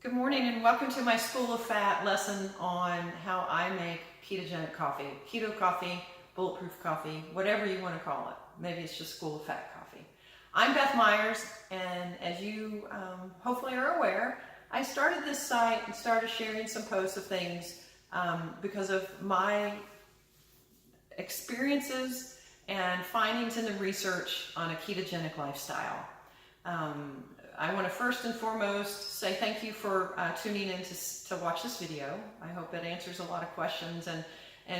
Good morning and welcome to my School of Fat lesson on how I make ketogenic coffee. Keto coffee, bulletproof coffee, whatever you want to call it. Maybe it's just School of Fat coffee. I'm Beth Myers, and as you hopefully are aware, I started this site and started sharing some posts of things because of my experiences and findings in the research on a ketogenic lifestyle. I want to first and foremost say thank you for tuning in to watch this video. I hope it answers a lot of questions and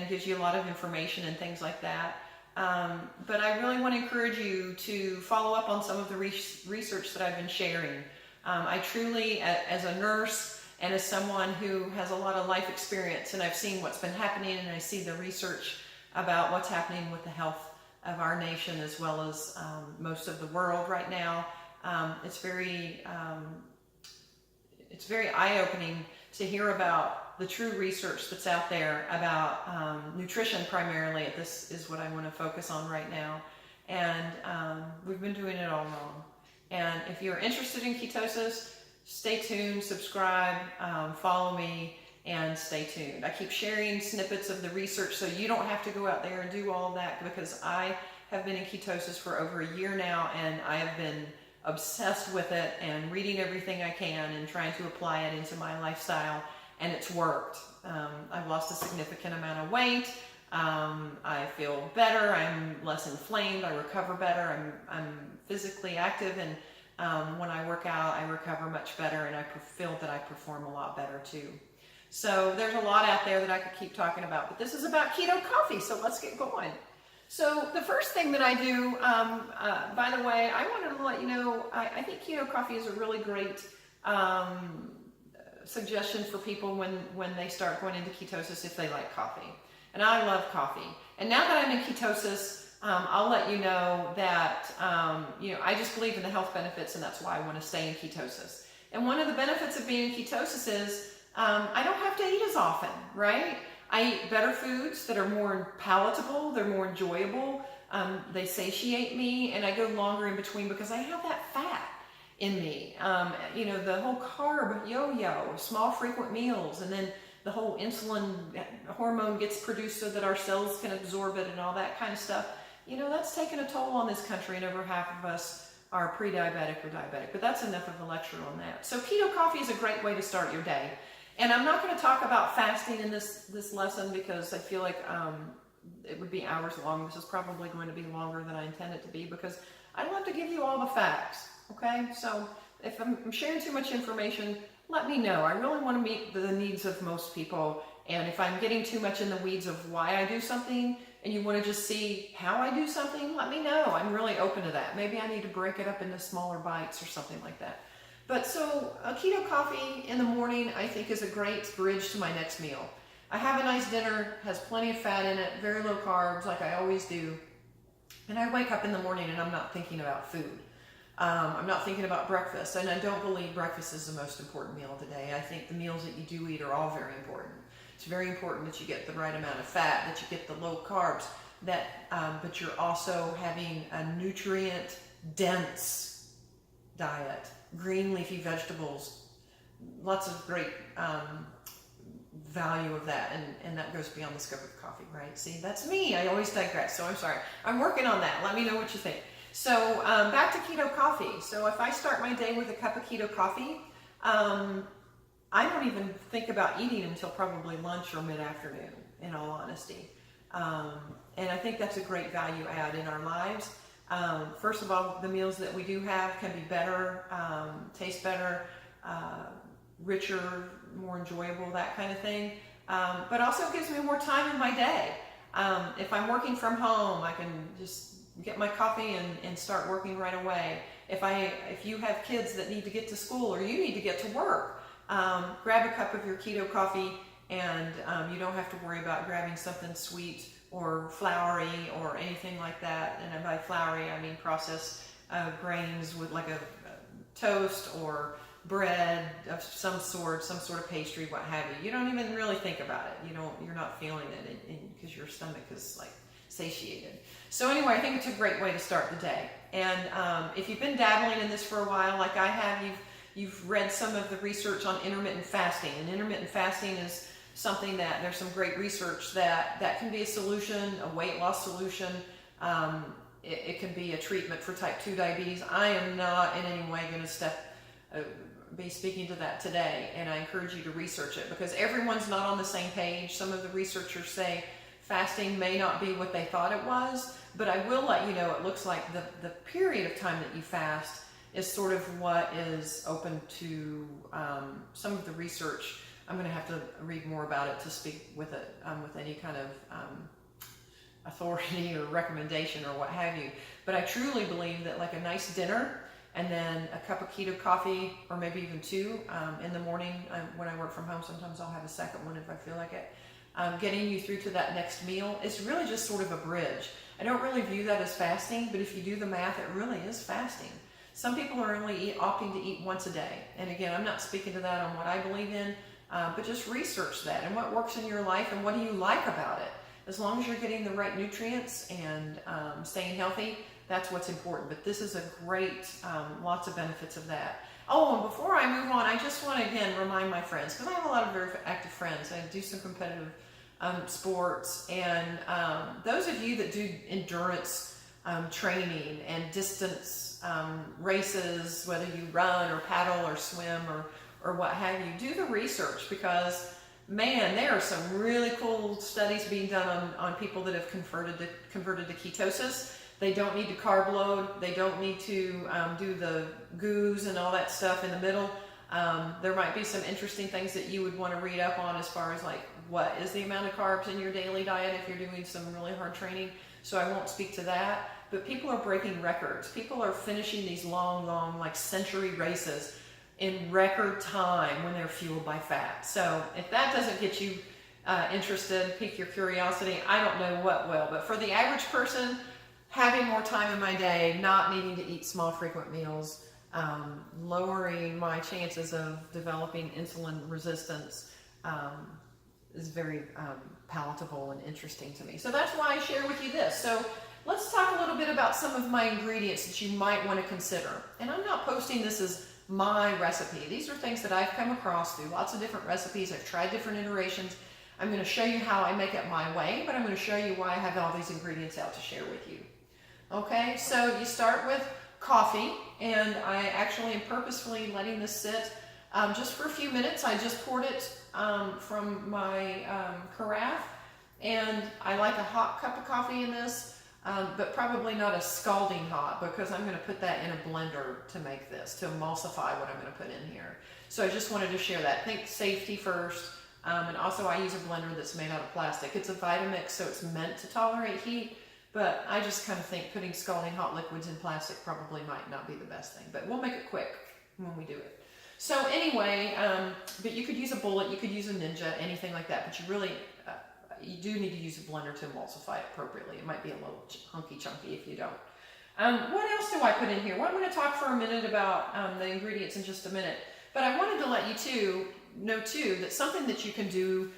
gives you a lot of information and things like that. But I really want to encourage you to follow up on some of the research that I've been sharing. I truly, as a nurse and as someone who has a lot of life experience, and I've seen what's been happening, and I see the research about what's happening with the health of our nation as well as most of the world right now. It's very eye-opening to hear about the true research that's out there about nutrition primarily. This is what I want to focus on right now. And we've been doing it all wrong. And if you're interested in ketosis, stay tuned, subscribe, follow me, and stay tuned. I keep sharing snippets of the research so you don't have to go out there and do all of that, because I have been in ketosis for over a year now, and I have been obsessed with it and reading everything I can and trying to apply it into my lifestyle, and it's worked. I've lost a significant amount of weight. I feel better. I'm less inflamed. I recover better. I'm physically active, and when I work out, I recover much better, and I feel that I perform a lot better too. So there's a lot out there that I could keep talking about, but this is about keto coffee, so let's get going. So the first thing that I do, by the way, I wanted to let you know, I think keto coffee is a really great suggestion for people when they start going into ketosis if they like coffee. And I love coffee. And now that I'm in ketosis, I'll let you know that I just believe in the health benefits, and that's why I want to stay in ketosis. And one of the benefits of being in ketosis is I don't have to eat as often, right? I eat better foods that are more palatable, they're more enjoyable, they satiate me, and I go longer in between because I have that fat in me. The whole carb yo-yo, small frequent meals, and then the whole insulin hormone gets produced so that our cells can absorb it and all that kind of stuff. That's taken a toll on this country, and over half of us are pre-diabetic or diabetic, but that's enough of a lecture on that. So keto coffee is a great way to start your day. And I'm not going to talk about fasting in this lesson because I feel like it would be hours long. This is probably going to be longer than I intend it to be because I don't have to give you all the facts, okay? So if I'm sharing too much information, let me know. I really want to meet the needs of most people. And if I'm getting too much in the weeds of why I do something and you want to just see how I do something, let me know. I'm really open to that. Maybe I need to break it up into smaller bites or something like that. But so a keto coffee in the morning, I think, is a great bridge to my next meal. I have a nice dinner, has plenty of fat in it, very low carbs, like I always do. And I wake up in the morning and I'm not thinking about food. I'm not thinking about breakfast. And I don't believe breakfast is the most important meal of the day. I think the meals that you do eat are all very important. It's very important that you get the right amount of fat, that you get the low carbs, but you're also having a nutrient-dense diet. Green leafy vegetables, lots of great value of that, and that goes beyond the scope of coffee, right? See, that's me. I always digress, so I'm sorry. I'm working on that. Let me know what you think. So back to keto coffee. So if I start my day with a cup of keto coffee, I don't even think about eating until probably lunch or mid-afternoon, in all honesty. And I think that's a great value add in our lives. First of all, the meals that we do have can be better, taste better, richer, more enjoyable, that kind of thing. But also it gives me more time in my day. If I'm working from home, I can just get my coffee and start working right away. If you have kids that need to get to school or you need to get to work, grab a cup of your keto coffee, and you don't have to worry about grabbing something sweet or floury or anything like that. And by floury, I mean processed grains with like a toast or bread of some sort of pastry, what have you. You don't even really think about it. You're not feeling it because your stomach is like satiated. So anyway, I think it's a great way to start the day. And if you've been dabbling in this for a while, like I have, you've read some of the research on intermittent fasting, and intermittent fasting is something that there's some great research that can be a solution, a weight loss solution. It can be a treatment for type 2 diabetes. I am not in any way going to be speaking to that today, and I encourage you to research it because everyone's not on the same page. Some of the researchers say fasting may not be what they thought it was, but I will let you know it looks like the period of time that you fast is sort of what is open to some of the research. I'm going to have to read more about it to speak with it with any kind of authority or recommendation or what have you. But I truly believe that like a nice dinner and then a cup of keto coffee, or maybe even two in the morning. When I work from home, sometimes I'll have a second one if I feel like it. Getting you through to that next meal is really just sort of a bridge. I don't really view that as fasting, but if you do the math, it really is fasting. Some people are only opting to eat once a day. And again, I'm not speaking to that on what I believe in, but just research that and what works in your life and what do you like about it. As long as you're getting the right nutrients and staying healthy, that's what's important. But this is a great, lots of benefits of that. Oh, and before I move on, I just want to again remind my friends, because I have a lot of very active friends. I do some competitive sports, and those of you that do endurance training and distance races, whether you run or paddle or swim or what have you, do the research, because man, there are some really cool studies being done on people that have converted to ketosis. They don't need to carb load. They don't need to do the goos and all that stuff in the middle. There might be some interesting things that you would want to read up on as far as like what is the amount of carbs in your daily diet if you're doing some really hard training. So I won't speak to that. But people are breaking records. People are finishing these long, like century races in record time when they're fueled by fat. So if that doesn't get you interested, pique your curiosity, I don't know what will. But for the average person, having more time in my day, not needing to eat small frequent meals, lowering my chances of developing insulin resistance is very palatable and interesting to me. So that's why I share with you this. So let's talk a little bit about some of my ingredients that you might want to consider. And I'm not posting this as my recipe. These are things that I've come across through lots of different recipes. I've tried different iterations. I'm going to show you how I make it my way, but I'm going to show you why I have all these ingredients out to share with you. Okay, so you start with coffee, and I actually am purposefully letting this sit just for a few minutes. I just poured it from my carafe, and I like a hot cup of coffee in this, but probably not a scalding hot, because I'm going to put that in a blender to make this, to emulsify what I'm going to put in here. So I just wanted to share that. Think safety first, and also I use a blender that's made out of plastic. It's a Vitamix, so it's meant to tolerate heat. But I just kind of think putting scalding hot liquids in plastic probably might not be the best thing. But we'll make it quick when we do it. So anyway, but you could use a bullet, you could use a Ninja, anything like that. But you really, you do need to use a blender to emulsify it appropriately. It might be a little hunky chunky if you don't. What else do I put in here? Well, I'm going to talk for a minute about the ingredients in just a minute. But I wanted to let you know that something that you can do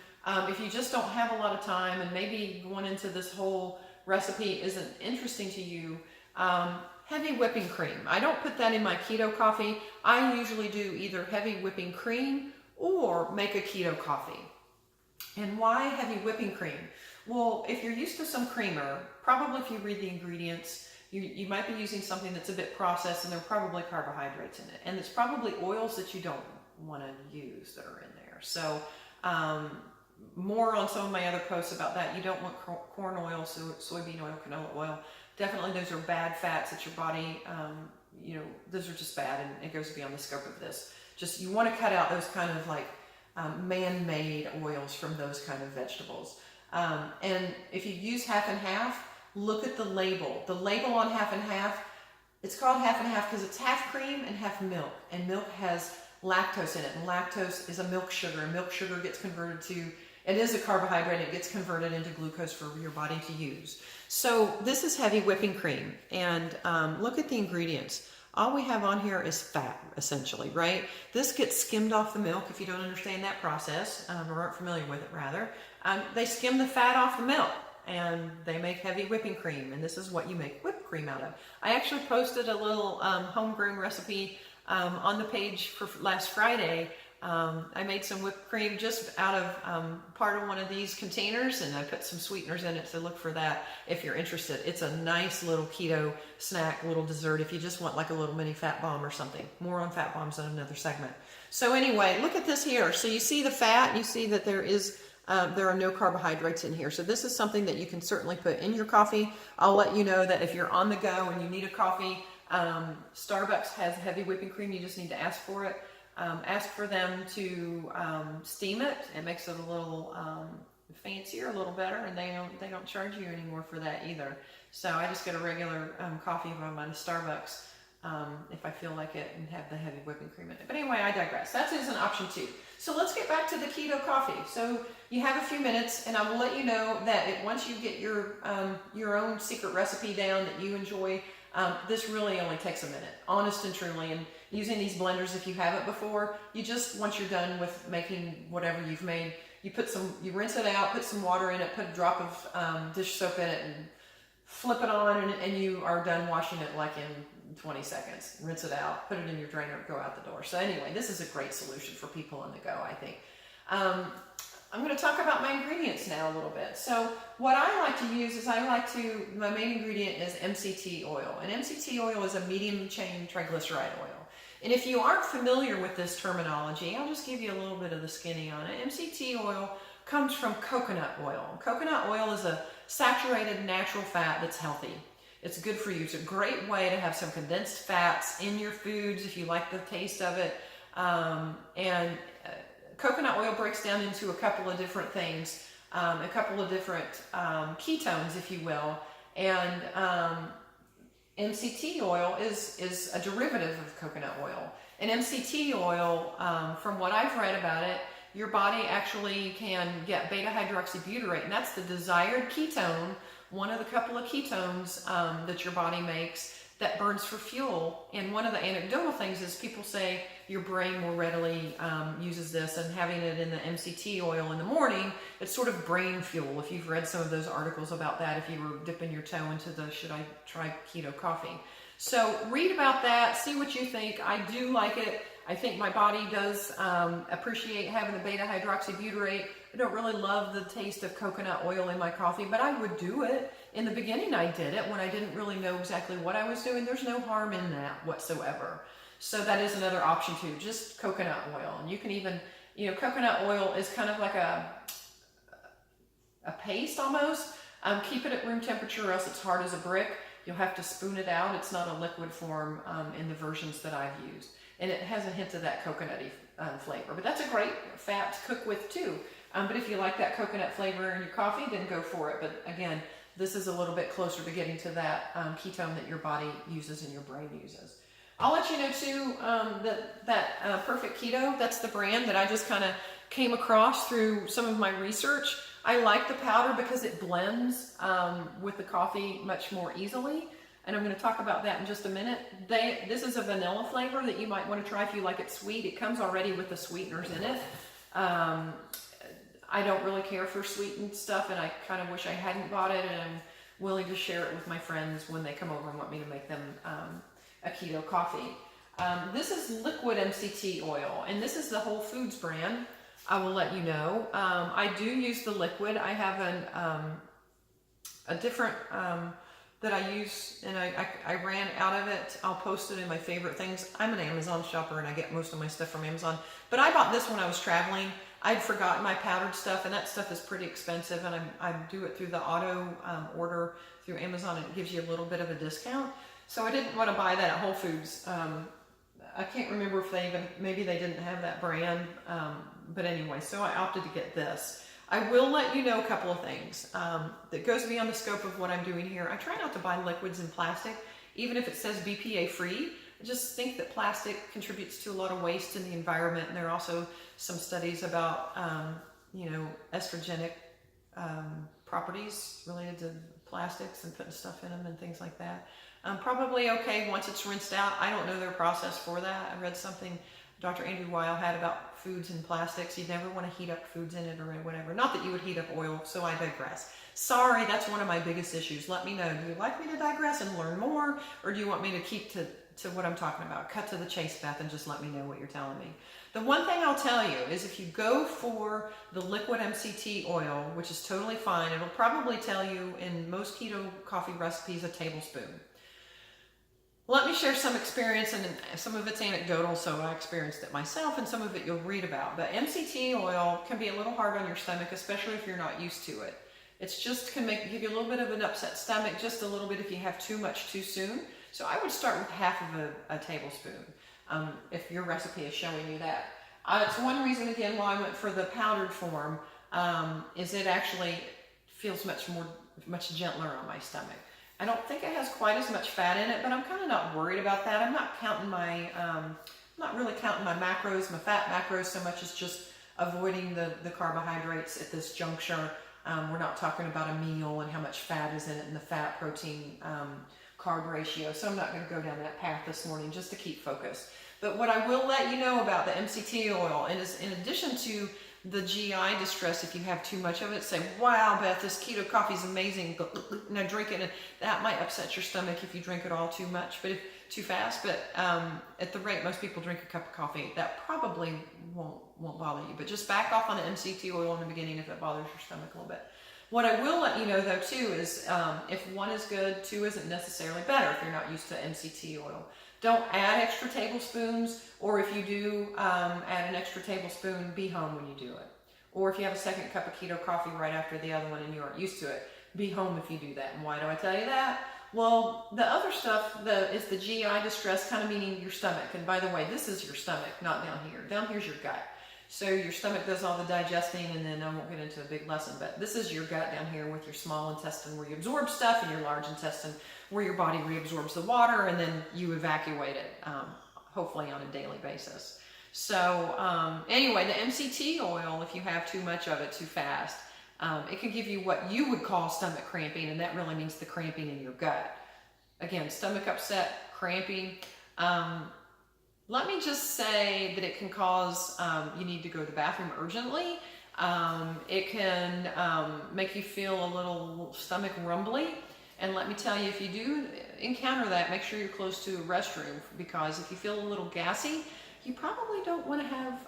if you just don't have a lot of time, and maybe going into this whole recipe isn't interesting to you, heavy whipping cream. I don't put that in my keto coffee. I usually do either heavy whipping cream or make a keto coffee. And why heavy whipping cream? Well, if you're used to some creamer, probably if you read the ingredients, you might be using something that's a bit processed, and there are probably carbohydrates in it. And it's probably oils that you don't want to use that are in there. So more on some of my other posts about that. You don't want corn oil, soybean oil, canola oil. Definitely those are bad fats that your body, those are just bad, and it goes beyond the scope of this. Just, you want to cut out those kind of like man-made oils from those kind of vegetables. And if you use half and half, look at the label. The label on half and half, it's called half and half because it's half cream and half milk. And milk has lactose in it. And lactose is a milk sugar. And milk sugar gets converted to, it is a carbohydrate. It gets converted into glucose for your body to use. So this is heavy whipping cream. And look at the ingredients. All we have on here is fat, essentially, right? This gets skimmed off the milk, if you don't understand that process, or aren't familiar with it, rather. They skim the fat off the milk, and they make heavy whipping cream, and this is what you make whipped cream out of. I actually posted a little homegrown recipe On the page for last Friday, I made some whipped cream just out of part of one of these containers, and I put some sweeteners in it, so look for that if you're interested. It's a nice little keto snack, little dessert if you just want like a little mini fat bomb or something. More on fat bombs in another segment. So anyway, look at this here. So you see the fat, and you see that there are no carbohydrates in here. So this is something that you can certainly put in your coffee. I'll let you know that if you're on the go and you need a coffee, Starbucks has heavy whipping cream. You just need to ask for it. Ask for them to steam it. It makes it a little fancier, a little better, and they don't charge you anymore for that either. So I just get a regular coffee if I'm at a Starbucks if I feel like it and have the heavy whipping cream in it. But anyway, I digress. That is an option too. So let's get back to the keto coffee. So you have a few minutes, and I will let you know that once you get your own secret recipe down that you enjoy, this really only takes a minute, honest and truly. And using these blenders, if you haven't before, you just, once you're done with making whatever you've made, you rinse it out, put some water in it, put a drop of dish soap in it, and flip it on, and you are done washing it like in 20 seconds. Rinse it out, put it in your drainer, go out the door. So anyway, this is a great solution for people on the go, I think. I'm going to talk about my ingredients now a little bit. So what I like to use is my main ingredient is MCT oil. And MCT oil is a medium chain triglyceride oil. And if you aren't familiar with this terminology, I'll just give you a little bit of the skinny on it. MCT oil comes from coconut oil. Coconut oil is a saturated natural fat that's healthy. It's good for you. It's a great way to have some condensed fats in your foods if you like the taste of it. Coconut oil breaks down into a couple of different things, a couple of different ketones, if you will. And MCT oil is a derivative of coconut oil. And MCT oil, from what I've read about it, your body actually can get beta-hydroxybutyrate, and that's the desired ketone, one of the couple of ketones that your body makes that burns for fuel. And one of the anecdotal things is people say your brain more readily uses this, and having it in the MCT oil in the morning, it's sort of brain fuel. If you've read some of those articles about that, if you were dipping your toe into the should I try keto coffee. So read about that, see what you think. I do like it. I think my body does appreciate having the beta-hydroxybutyrate. I don't really love the taste of coconut oil in my coffee, but I would do it. In the beginning, I did it when I didn't really know exactly what I was doing. There's no harm in that whatsoever. So that is another option too, just coconut oil. And you can even, coconut oil is kind of like a paste almost. Keep it at room temperature or else it's hard as a brick. You'll have to spoon it out. It's not a liquid form in the versions that I've used. And it has a hint of that coconutty flavor. But that's a great fat to cook with too. But if you like that coconut flavor in your coffee, then go for it. But again, this is a little bit closer to getting to that ketone that your body uses and your brain uses. I'll let you know too that Perfect Keto, that's the brand that I just kind of came across through some of my research. I like the powder because it blends with the coffee much more easily. And I'm going to talk about that in just a minute. This is a vanilla flavor that you might want to try if you like it sweet. It comes already with the sweeteners in it. I don't really care for sweetened stuff, and I kind of wish I hadn't bought it, and I'm willing to share it with my friends when they come over and want me to make them a keto coffee. This is liquid MCT oil, and this is the Whole Foods brand. I will let you know. I do use the liquid. I have a different that I use, and I ran out of it. I'll post it in my favorite things. I'm an Amazon shopper, and I get most of my stuff from Amazon. But I bought this when I was traveling. I'd forgotten my powdered stuff, and that stuff is pretty expensive, and I do it through the auto order through Amazon, and it gives you a little bit of a discount. So I didn't want to buy that at Whole Foods. I can't remember if maybe they didn't have that brand, but anyway, so I opted to get this. I will let you know a couple of things that goes beyond the scope of what I'm doing here. I try not to buy liquids in plastic, even if it says BPA free. I just think that plastic contributes to a lot of waste in the environment, and there are also some studies about, estrogenic properties related to plastics and putting stuff in them and things like that. Probably okay once it's rinsed out. I don't know their process for that. I read something Dr. Andrew Weil had about foods and plastics. You never want to heat up foods in it or whatever. Not that you would heat up oil, so I digress. Sorry, that's one of my biggest issues. Let me know. Do you like me to digress and learn more, or do you want me to keep to what I'm talking about. Cut to the chase, Beth, and just let me know what you're telling me. The one thing I'll tell you is if you go for the liquid MCT oil, which is totally fine, it'll probably tell you in most keto coffee recipes a tablespoon. Let me share some experience, and some of it's anecdotal, so I experienced it myself, and some of it you'll read about. But MCT oil can be a little hard on your stomach, especially if you're not used to it. It's just can give you a little bit of an upset stomach, just a little bit if you have too much too soon. So I would start with half of a tablespoon, if your recipe is showing you that. It's one reason, again, why I went for the powdered form, is it actually feels much gentler on my stomach. I don't think it has quite as much fat in it, but I'm kind of not worried about that. I'm not counting not really counting my macros, my fat macros so much as just avoiding the carbohydrates at this juncture. We're not talking about a meal and how much fat is in it and the fat protein carb ratio. So I'm not going to go down that path this morning just to keep focused. But what I will let you know about the MCT oil is, in addition to the GI distress, if you have too much of it, say, wow, Beth, this keto coffee is amazing, now drink it, and that might upset your stomach if you drink it all too much, but if too fast. But at the rate most people drink a cup of coffee, that probably won't bother you. But just back off on the MCT oil in the beginning if it bothers your stomach a little bit. What I will let you know, though, too, is if one is good, two isn't necessarily better if you're not used to MCT oil. Don't add extra tablespoons, or if you do add an extra tablespoon, be home when you do it. Or if you have a second cup of keto coffee right after the other one and you aren't used to it, be home if you do that. And why do I tell you that? Well, the other stuff is the GI distress, kind of meaning your stomach. And by the way, this is your stomach, not down here. Down here's your gut. So your stomach does all the digesting, and then I won't get into a big lesson, but this is your gut down here with your small intestine where you absorb stuff, and your large intestine where your body reabsorbs the water, and then you evacuate it, hopefully on a daily basis. So anyway, the MCT oil, if you have too much of it too fast, it can give you what you would call stomach cramping, and that really means the cramping in your gut. Again, stomach upset, cramping. Let me just say that it can cause, you need to go to the bathroom urgently. It can make you feel a little stomach rumbly. And let me tell you, if you do encounter that, make sure you're close to a restroom, because if you feel a little gassy, you probably don't want to have,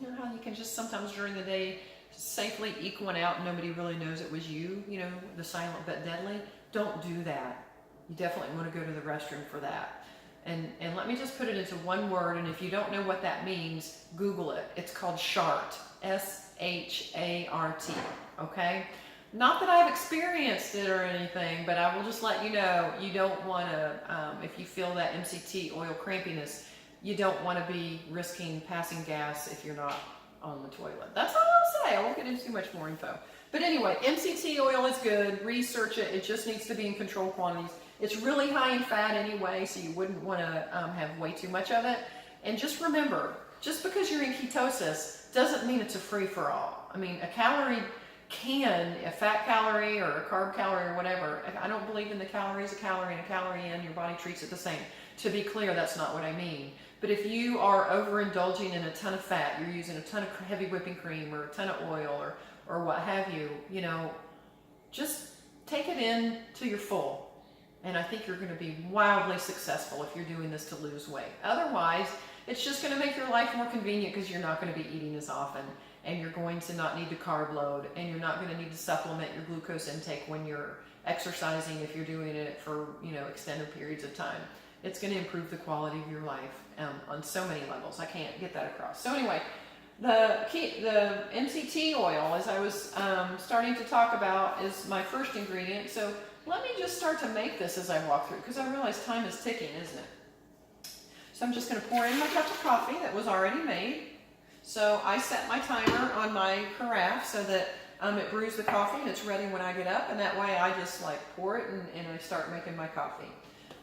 you know how you can just sometimes during the day safely eke one out and nobody really knows it was you, you know, the silent but deadly. Don't do that. You definitely want to go to the restroom for that. And let me just put it into one word, and if you don't know what that means, Google it. It's called SHART, S-H-A-R-T, okay? Not that I've experienced it or anything, but I will just let you know, you don't want to, if you feel that MCT oil crampiness, you don't want to be risking passing gas if you're not on the toilet. That's all I'll say. I won't get into too much more info. But anyway, MCT oil is good. Research it. It just needs to be in controlled quantities. It's really high in fat anyway, so you wouldn't want to have way too much of it. And just remember, just because you're in ketosis doesn't mean it's a free-for-all. I mean, a calorie can, a fat calorie or a carb calorie or whatever, I don't believe in the calories, a calorie and a calorie in, your body treats it the same. To be clear, that's not what I mean. But if you are overindulging in a ton of fat, you're using a ton of heavy whipping cream or a ton of oil or what have you, you know, just take it in till you're full. And I think you're going to be wildly successful if you're doing this to lose weight. Otherwise, it's just going to make your life more convenient because you're not going to be eating as often, and you're going to not need to carb load, and you're not going to need to supplement your glucose intake when you're exercising if you're doing it for, you know, extended periods of time. It's going to improve the quality of your life on so many levels. I can't get that across. So anyway, the MCT oil, as I was starting to talk about, is my first ingredient. So let me just start to make this as I walk through, because I realize time is ticking, isn't it? So I'm just going to pour in my cup of coffee that was already made. So I set my timer on my carafe so that it brews the coffee and it's ready when I get up, and that way I just like pour it and I start making my coffee.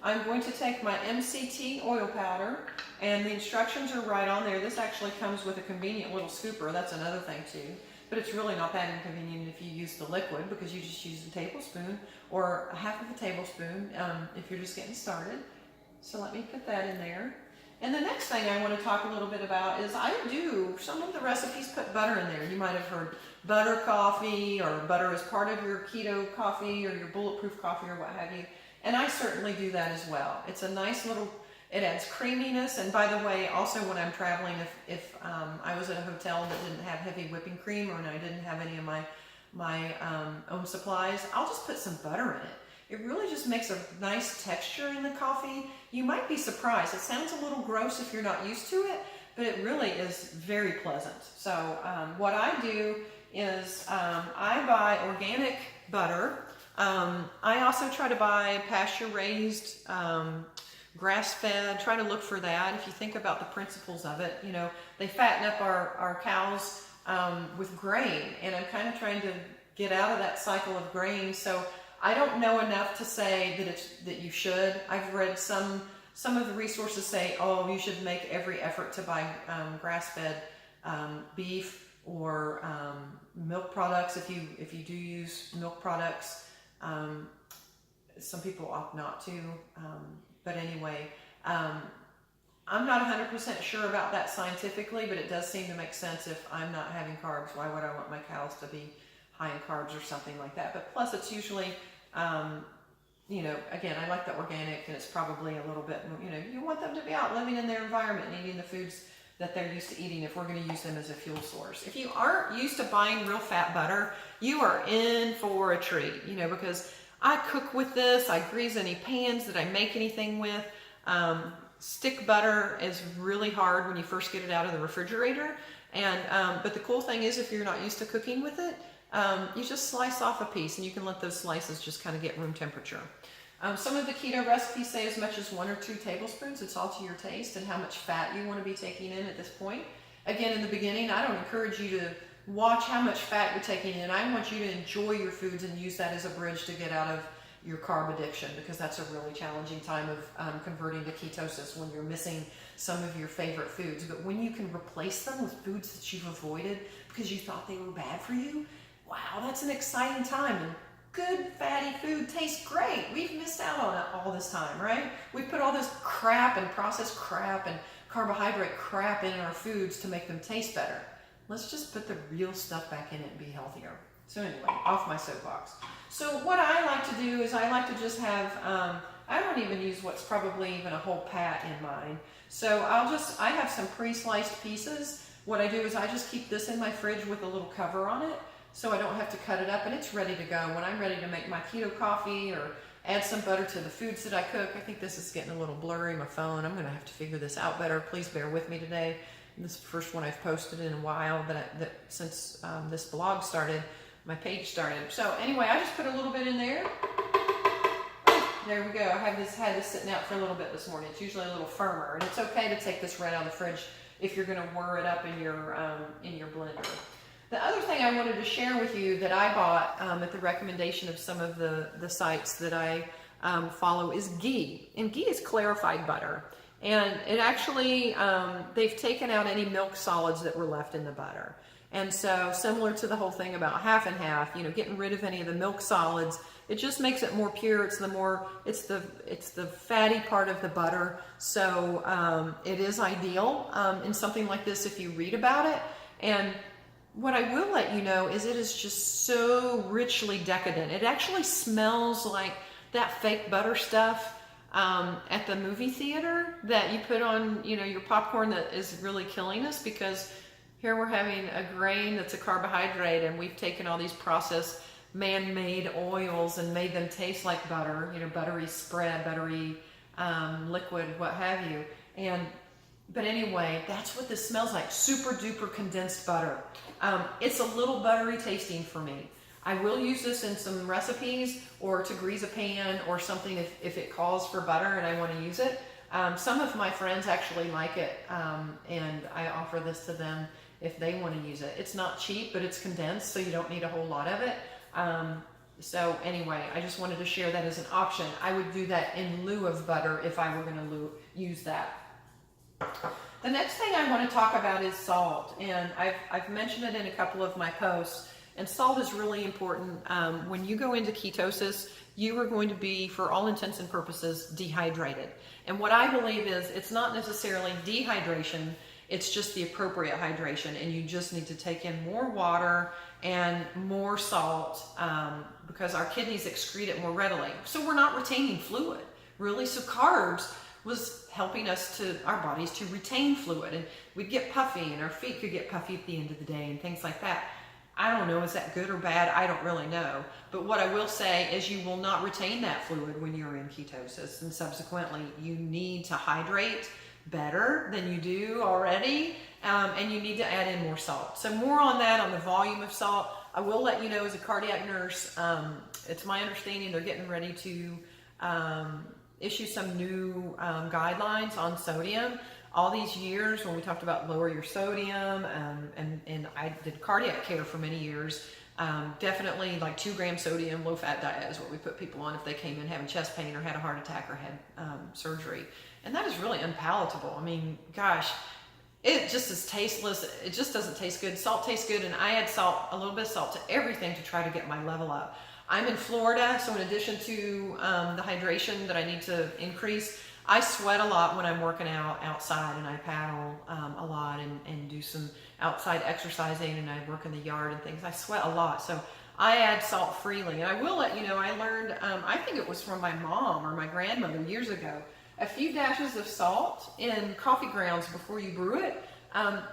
I'm going to take my MCT oil powder, and the instructions are right on there. This actually comes with a convenient little scooper. That's another thing too. But it's really not that inconvenient if you use the liquid, because you just use a tablespoon or a half of a tablespoon if you're just getting started. So let me put that in there. And the next thing I want to talk a little bit about is some of the recipes put butter in there. You might have heard butter coffee, or butter as part of your keto coffee or your bulletproof coffee or what have you. And I certainly do that as well. It's a nice little It adds creaminess. And by the way, also when I'm traveling, if I was at a hotel that didn't have heavy whipping cream, or I didn't have any of my own supplies, I'll just put some butter in it. It really just makes a nice texture in the coffee. You might be surprised. It sounds a little gross if you're not used to it, but it really is very pleasant. So what I do is I buy organic butter. I also try to buy pasture-raised, grass-fed. Try to look for that. If you think about the principles of it, you know, they fatten up our cows with grain, and I'm kind of trying to get out of that cycle of grain. So I don't know enough to say that you should. I've read some of the resources say, oh, you should make every effort to buy grass-fed beef or milk products if you do use milk products. Some people opt not to, but anyway, I'm not 100% sure about that scientifically, but it does seem to make sense. If I'm not having carbs, why would I want my cows to be high in carbs or something like that? But plus it's usually, you know, again, I like the organic, and it's probably a little bit, you know, you want them to be out living in their environment and eating the foods that they're used to eating if we're going to use them as a fuel source. If you aren't used to buying real fat butter, you are in for a treat, you know, because I cook with this, I grease any pans that I make anything with. Stick butter is really hard when you first get it out of the refrigerator. And but the cool thing is, if you're not used to cooking with it, you just slice off a piece, and you can let those slices just kind of get room temperature. Some of the keto recipes say as much as 1 or 2 tablespoons. It's all to your taste and how much fat you want to be taking in at this point. Again, in the beginning, I don't encourage you to watch how much fat you're taking in. I want you to enjoy your foods and use that as a bridge to get out of your carb addiction, because that's a really challenging time of converting to ketosis, when you're missing some of your favorite foods. But when you can replace them with foods that you've avoided because you thought they were bad for you, wow, that's an exciting time. And good fatty food tastes great. We've missed out on it all this time, right? We put all this crap and processed crap and carbohydrate crap in our foods to make them taste better. Let's just put the real stuff back in it and be healthier. So anyway, off my soapbox. So what I like to do is I like to just have, I don't even use what's probably even a whole pat in mine. So I have some pre-sliced pieces. What I do is I just keep this in my fridge with a little cover on it, so I don't have to cut it up, and it's ready to go. When I'm ready to make my keto coffee or add some butter to the foods that I cook. I think this is getting a little blurry, my phone. I'm going to have to figure this out better. Please bear with me today. This is the first one I've posted in a while since this blog started, my page started. So anyway, I just put a little bit in there. There we go. I had this sitting out for a little bit this morning. It's usually a little firmer, and it's okay to take this right out of the fridge if you're going to whir it up in your blender. The other thing I wanted to share with you that I bought at the recommendation of some of the sites that I follow is ghee. And ghee is clarified butter. And it actually, they've taken out any milk solids that were left in the butter. And so similar to the whole thing about half and half, you know, getting rid of any of the milk solids, it just makes it more pure. It's the fatty part of the butter. So it is ideal in something like this if you read about it. And what I will let you know is it is just so richly decadent. It actually smells like that fake butter stuff at the movie theater that you put on, you know, your popcorn that is really killing us, because here we're having a grain that's a carbohydrate, and we've taken all these processed man-made oils and made them taste like butter, you know, buttery spread, buttery liquid, what have you. But anyway, that's what this smells like, super duper condensed butter. It's a little buttery tasting for me. I will use this in some recipes or to grease a pan or something if it calls for butter and I want to use it. Some of my friends actually like it, and I offer this to them if they want to use it. It's not cheap, but it's condensed, so you don't need a whole lot of it. So anyway, I just wanted to share that as an option. I would do that in lieu of butter if I were going to use that. The next thing I want to talk about is salt, and I've mentioned it in a couple of my posts. And salt is really important. When you go into ketosis, you are going to be, for all intents and purposes, dehydrated. And what I believe is it's not necessarily dehydration, it's just the appropriate hydration. And you just need to take in more water and more salt because our kidneys excrete it more readily. So we're not retaining fluid, really. So carbs was helping our bodies to retain fluid, and we'd get puffy and our feet could get puffy at the end of the day and things like that. I don't know, is that good or bad? I don't really know. But what I will say is you will not retain that fluid when you're in ketosis, and subsequently you need to hydrate better than you do already, and you need to add in more salt. So more on that, on the volume of salt. I will let you know, as a cardiac nurse, it's my understanding they're getting ready to issue some new guidelines on sodium. All these years when we talked about lower your sodium, and I did cardiac care for many years, definitely like 2 gram sodium, low fat diet is what we put people on if they came in having chest pain or had a heart attack or had surgery. And that is really unpalatable. I mean, gosh, it just is tasteless. It just doesn't taste good. Salt tastes good, and I add salt, a little bit of salt to everything to try to get my level up. I'm in Florida, so in addition to the hydration that I need to increase, I sweat a lot when I'm working out outside, and I paddle a lot and do some outside exercising, and I work in the yard and things. I sweat a lot, so I add salt freely. And I will let you know, I learned, I think it was from my mom or my grandmother years ago, a few dashes of salt in coffee grounds before you brew it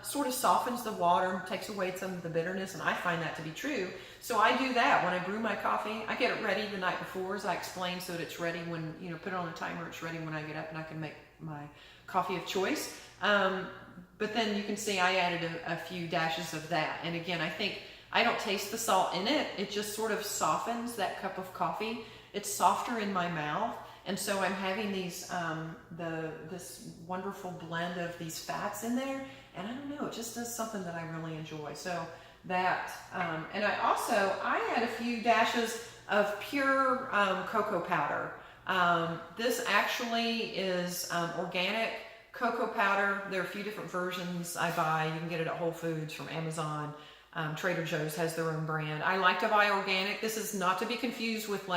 sort of softens the water, takes away some of the bitterness, and I find that to be true. So I do that when I brew my coffee. I get it ready the night before, as I explained, so that it's ready when, put it on a timer, it's ready when I get up and I can make my coffee of choice. But then you can see I added a few dashes of that. And again, I think I don't taste the salt in it. It just sort of softens that cup of coffee. It's softer in my mouth. And so I'm having these, this wonderful blend of these fats in there. And I don't know, it just does something that I really enjoy. So that, and I add a few dashes of pure cocoa powder. This actually is organic cocoa powder. There are a few different versions I buy. You can get it at Whole Foods, from Amazon. Trader Joe's has their own brand. I like to buy organic. This is not to be confused with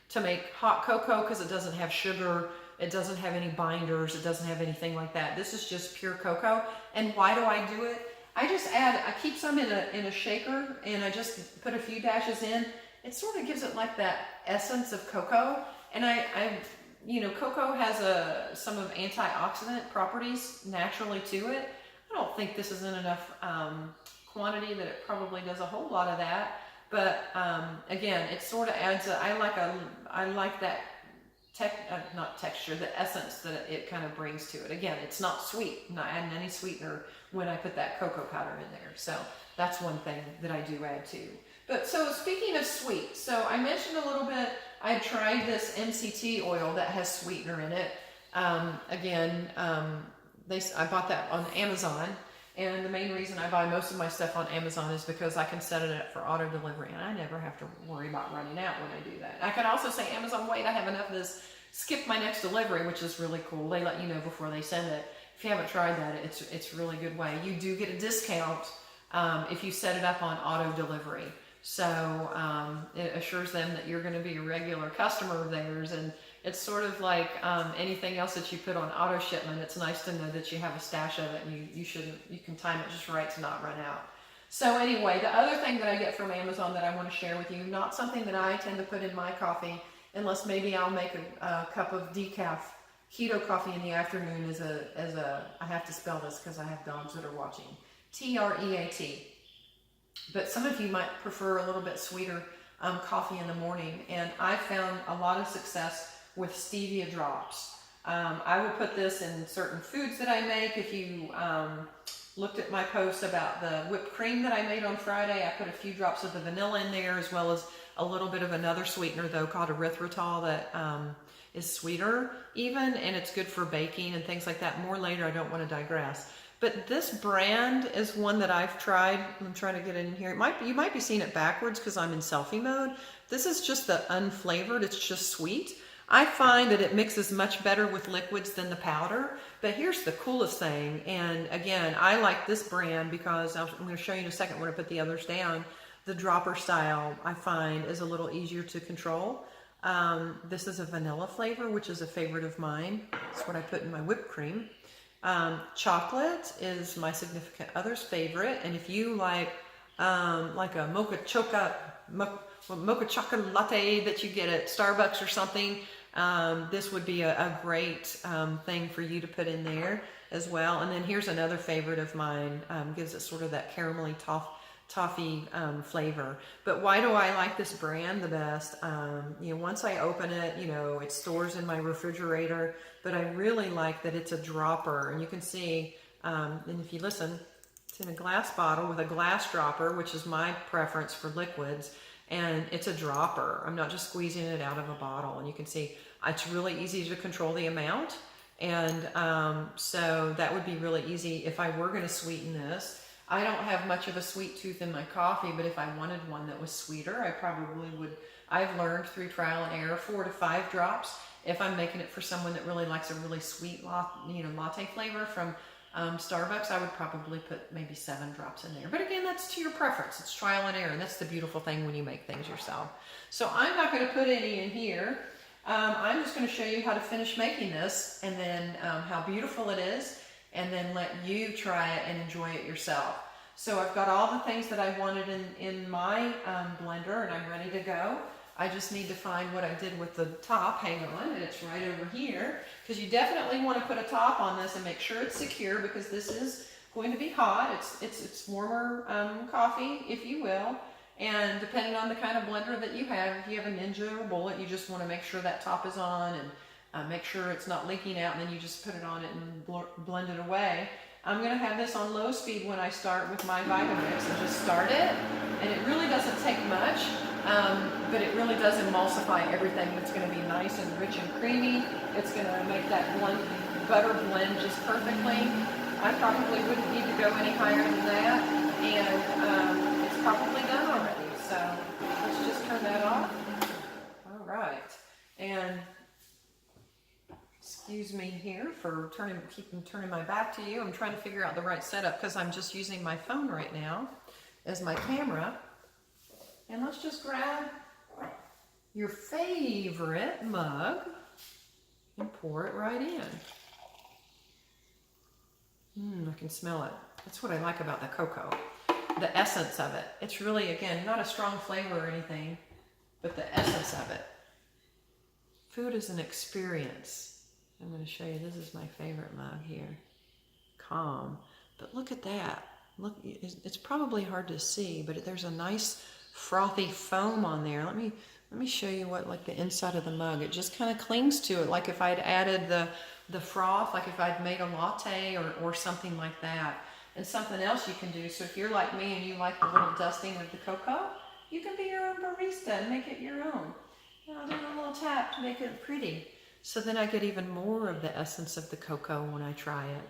to make hot cocoa, because it doesn't have sugar, it doesn't have any binders, it doesn't have anything like that. This is just pure cocoa. And why do I do it? I keep some in a shaker, and I just put a few dashes in. It sort of gives it like that essence of cocoa. And cocoa has some of antioxidant properties naturally to it. I don't think this is in enough quantity that it probably does a whole lot of that. But again, it sort of adds I like that not texture, the essence that it kind of brings to it. Again, it's not sweet. I'm not adding any sweetener when I put that cocoa powder in there. So that's one thing that I do add too. But so speaking of sweet, so I mentioned a little bit, I tried this MCT oil that has sweetener in it. I bought that on Amazon. And the main reason I buy most of my stuff on Amazon is because I can set it up for auto delivery, and I never have to worry about running out when I do that. I can also say, Amazon, wait, I have enough of this, skip my next delivery, which is really cool. They let you know before they send it. If you haven't tried that, it's a really good way. You do get a discount if you set it up on auto delivery. So it assures them that you're going to be a regular customer of theirs, and it's sort of like anything else that you put on auto shipment. It's nice to know that you have a stash of it, and you can time it just right to not run out. So anyway, the other thing that I get from Amazon that I want to share with you, not something that I tend to put in my coffee, unless maybe I'll make a cup of decaf keto coffee in the afternoon I have to spell this because I have dogs that are watching, TREAT. But some of you might prefer a little bit sweeter coffee in the morning, and I found a lot of success with stevia drops. I will put this in certain foods that I make. If you looked at my post about the whipped cream that I made on Friday, I put a few drops of the vanilla in there, as well as a little bit of another sweetener though called erythritol that is sweeter even, and it's good for baking and things like that. More later, I don't want to digress. But this brand is one that I've tried. I'm trying to get it in here. You might be seeing it backwards because I'm in selfie mode. This is just the unflavored. It's just sweet. I find that it mixes much better with liquids than the powder. But here's the coolest thing. And again, I like this brand because I'm going to show you in a second when I put the others down. The dropper style, I find, is a little easier to control. This is a vanilla flavor, which is a favorite of mine. That's what I put in my whipped cream. Chocolate is my significant other's favorite, and if you like a mocha chocolate latte that you get at Starbucks or something, This would be a great thing for you to put in there as well. And then here's another favorite of mine. Gives it sort of that caramelly toffee flavor. But why do I like this brand the best? Once I open it, it stores in my refrigerator, but I really like that it's a dropper. And you can see, and if you listen, it's in a glass bottle with a glass dropper, which is my preference for liquids. And it's a dropper. I'm not just squeezing it out of a bottle. And you can see it's really easy to control the amount. And so that would be really easy if I were going to sweeten this. I don't have much of a sweet tooth in my coffee, but if I wanted one that was sweeter, I probably would. I've learned through trial and error 4 to 5 drops. If I'm making it for someone that really likes a really sweet latte flavor from Starbucks, I would probably put maybe 7 drops in there. But again, that's to your preference. It's trial and error, and that's the beautiful thing when you make things yourself. So I'm not going to put any in here. I'm just going to show you how to finish making this, and then how beautiful it is, and then let you try it and enjoy it yourself. So I've got all the things that I wanted in my blender, and I'm ready to go. I just need to find what I did with the top. Hang on, and it's right over here, because you definitely want to put a top on this and make sure it's secure, because this is going to be hot. It's warmer coffee, if you will, and depending on the kind of blender that you have, if you have a Ninja or Bullet, you just want to make sure that top is on and make sure it's not leaking out, and then you just put it on it and blend it away. I'm going to have this on low speed when I start with my Vitamix, and just start it, and it really doesn't take much. But it really does emulsify everything. It's going to be nice and rich and creamy. It's going to make that butter blend just perfectly. I probably wouldn't need to go any higher than that, and it's probably done already. So let's just turn that off. All right, and excuse me here for keeping turning my back to you. I'm trying to figure out the right setup because I'm just using my phone right now as my camera. And let's just grab your favorite mug and pour it right in. I can smell it. That's what I like about the cocoa, the essence of it. It's really, again, not a strong flavor or anything, but the essence of it. Food is an experience. I'm going to show you, this is my favorite mug here. Calm. But look at that. Look, it's probably hard to see, but there's a nice frothy foam on there. Let me show you what, like, the inside of the mug. It just kind of clings to it, like if I'd added the froth, like if I'd made a latte or something like that. And something else you can do, so if you're like me and you like the little dusting of the cocoa, you can be your own barista and make it your own. I'll do a little tap to make it pretty. So then I get even more of the essence of the cocoa when I try it.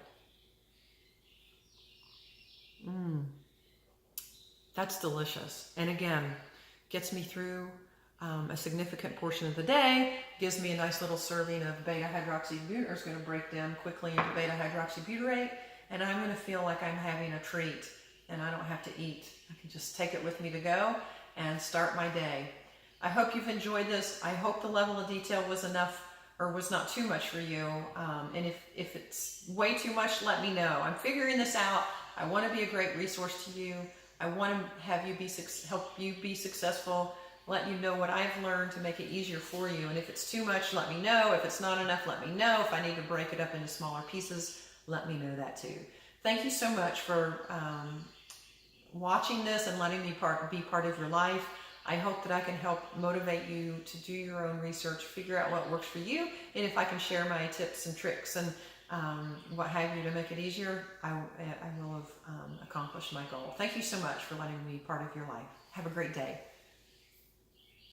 That's delicious. And again, gets me through a significant portion of the day, gives me a nice little serving of beta-hydroxybutyrate, or it's going to break down quickly into beta-hydroxybutyrate, and I'm going to feel like I'm having a treat, and I don't have to eat. I can just take it with me to go and start my day. I hope you've enjoyed this. I hope the level of detail was enough, or was not too much for you. And if it's way too much, let me know. I'm figuring this out. I want to be a great resource to you. I want to have you help you be successful, let you know what I've learned to make it easier for you. And if it's too much, let me know. If it's not enough, let me know. If I need to break it up into smaller pieces, let me know that too. Thank you so much for watching this and letting me be part of your life. I hope that I can help motivate you to do your own research, figure out what works for you, and if I can share my tips and tricks and what have you to make it easier, I will have accomplished my goal. Thank you so much for letting me be part of your life. Have a great day.